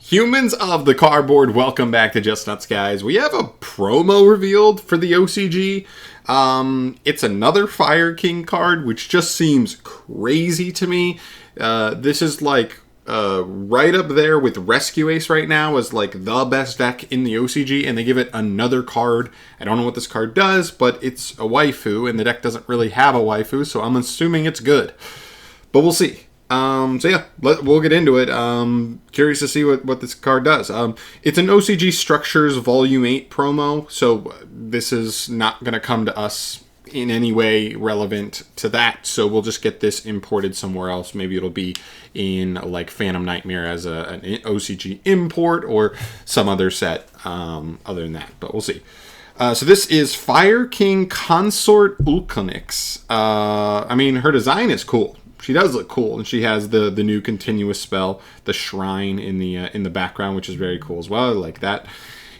Humans of the cardboard, welcome back to Just Nuts, guys. We have a promo revealed for the OCG. It's another Fire King card, which just seems crazy to me. This is like right up there with Rescue Ace right now as like the best deck in the OCG, and they give it another card. I don't know what this card does, but it's a waifu, and the deck doesn't really have a waifu, so I'm assuming it's good. But we'll see. So yeah, we'll get into it. Curious to see what this card does. It's an OCG Structures Volume 8 promo, so this is not going to come to us in any way relevant to that, so we'll just get this imported somewhere else. Maybe it'll be in like Phantom Nightmare as an OCG import or some other set other than that, but we'll see. So this is Fire King Consort Ulconix. I mean, her design is cool. She does look cool, and she has the new continuous spell, the shrine in the background, which is very cool as well. I like that.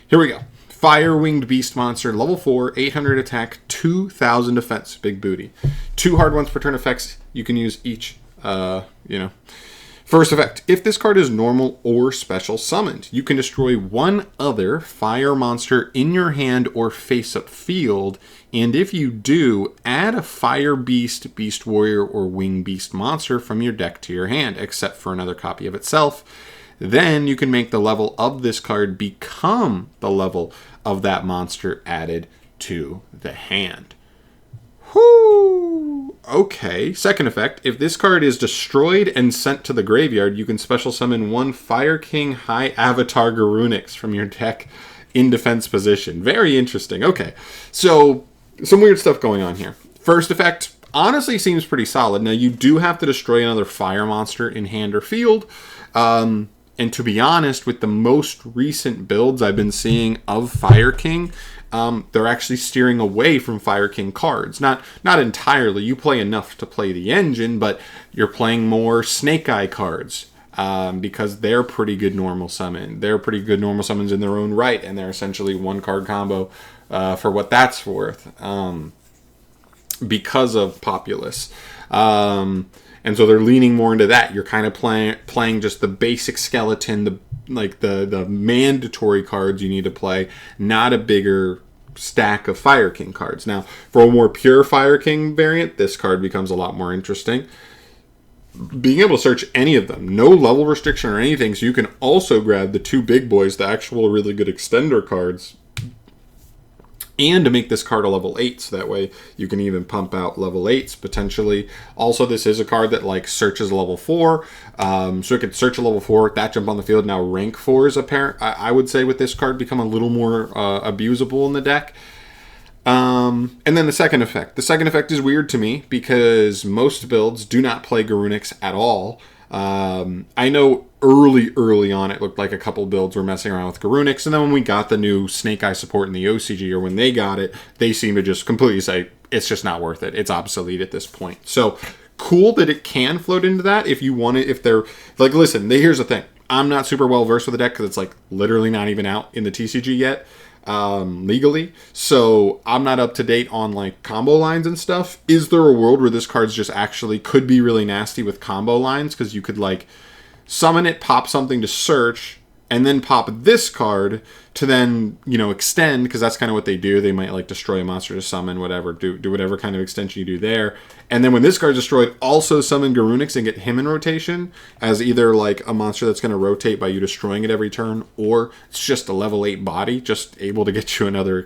Here we go. Fire Winged Beast Monster, level 4, 800 attack, 2,000 defense. Big booty. 2 hard ones per turn effects. You can use each, First effect, if this card is normal or special summoned, you can destroy one other fire monster in your hand or face-up field, and if you do, add a fire beast, beast warrior, or wing beast monster from your deck to your hand, except for another copy of itself. Then you can make the level of this card become the level of that monster added to the hand. Whoo! Okay. Second effect, if this card is destroyed and sent to the graveyard, you can special summon one Fire King High Avatar Garunix from your deck in defense position. Very interesting. Okay. So, some weird stuff going on here. First effect, honestly seems pretty solid. Now, you do have to destroy another fire monster in hand or field. And to be honest, with the most recent builds I've been seeing of Fire King, they're actually steering away from Fire King cards. Not entirely. You play enough to play the engine, but you're playing more Snake Eye cards because they're pretty good normal summon. They're pretty good normal summons in their own right, and they're essentially one card combo for what that's worth because of Populace. And so they're leaning more into that. You're kind of playing just the basic skeleton, the mandatory cards you need to play, not a bigger stack of Fire King cards. Now, for a more pure Fire King variant, this card becomes a lot more interesting. Being able to search any of them, no level restriction or anything, so you can also grab the 2 big boys, the actual really good extender cards, and to make this card a level 8, so that way you can even pump out level 8s potentially. Also, this is a card that like searches a level 4, so it could search a level 4, that jump on the field. Now rank 4 is apparent. I would say with this card become a little more abusable in the deck. And then the second effect. The second effect is weird to me because most builds do not play Garunix at all. I know early on it looked like a couple builds were messing around with Garunix, and then when we got the new Snake Eye support in the OCG, or when they got it, they seemed to just completely say, it's just not worth it. It's obsolete at this point. So, cool that it can float into that if you want it, if they're, like, listen, here's the thing. I'm not super well versed with the deck because it's, like, literally not even out in the TCG yet. Legally, so I'm not up to date on like combo lines and stuff. Is there a world where this card's just actually could be really nasty with combo lines, because you could like summon it, pop something to search, and then pop this card to then, extend, because that's kind of what they do. They might like destroy a monster to summon, whatever, do whatever kind of extension you do there. And then when this card's destroyed, also summon Garunix and get him in rotation as either like a monster that's going to rotate by you destroying it every turn, or it's just a level 8 body, just able to get you another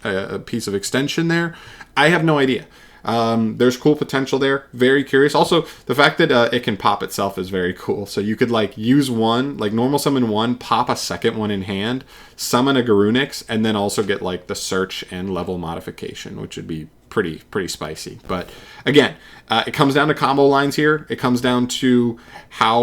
a piece of extension there. I have no idea. There's cool potential there. Very curious. Also, the fact that it can pop itself is very cool. So you could like use one, like normal summon one, pop a second one in hand, summon a Garunix, and then also get like the search and level modification, which would be pretty spicy. But again, it comes down to combo lines here. It comes down to how,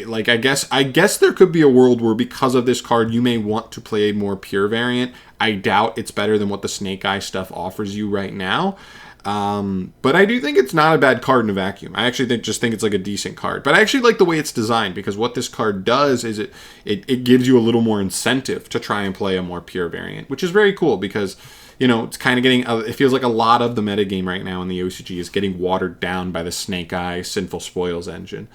like, I guess there could be a world where because of this card, you may want to play a more pure variant. I doubt it's better than what the Snake Eye stuff offers you right now. But I do think it's not a bad card in a vacuum. I actually think it's like a decent card. But I actually like the way it's designed, because what this card does is it gives you a little more incentive to try and play a more pure variant, which is very cool, because it's kind of getting, it feels like a lot of the metagame right now in the OCG is getting watered down by the Snake Eye Sinful Spoils engine.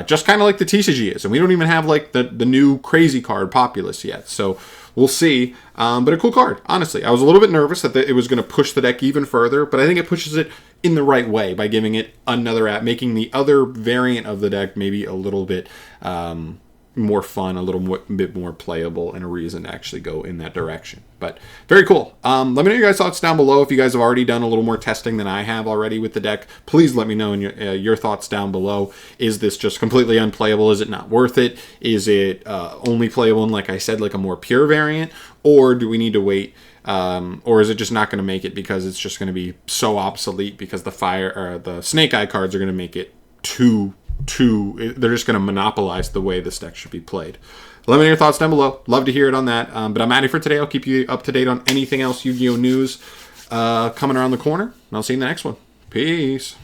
Just kind of like the TCG is. And we don't even have like the new crazy card Populous yet. So we'll see. But a cool card, honestly. I was a little bit nervous that it was going to push the deck even further, but I think it pushes it in the right way by giving it another app, making the other variant of the deck maybe a little bit more fun, a little bit more playable, and a reason to actually go in that direction. But very cool. Let me know your guys' thoughts down below. If you guys have already done a little more testing than I have already with the deck, please let me know in your thoughts down below. Is this just completely unplayable? Is it not worth it? Is it only playable in, like I said, like a more pure variant? Or do we need to wait? Or is it just not going to make it because it's just going to be so obsolete because the Snake Eye cards are going to make it they're just going to monopolize the way this deck should be played. Let me know your thoughts down below. Love to hear it on that. But I'm out of here for today. I'll keep you up to date on anything else Yu-Gi-Oh! News coming around the corner. And I'll see you in the next one. Peace.